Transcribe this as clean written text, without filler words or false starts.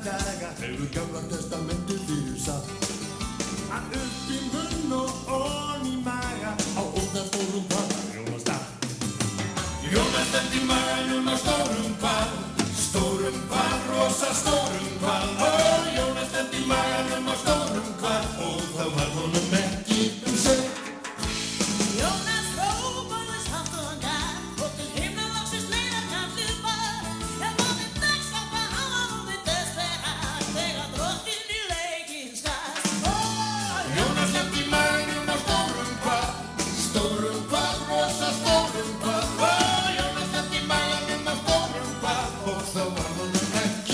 daga hefur gamla testamentið fyrir satt. Hann upp í munn og ofan í maga á óðarstórum hval Jónas datt. Jónas datt í maganum á stórum hval, rosa stórum hval. Jónas datt í maganum á stórum hval og þá var honum ekki seitt. Jónas hrópaði hátt og gaf og til himna loksins leið að kallið bar. En vonið dagskapa hann var orðinn desperat þegar drottinn í leikinn skall. Jónas datt í maganum á stórum hval, rosa stórum hval. Jónas datt í maganum á stórum hval og þá var honum ekki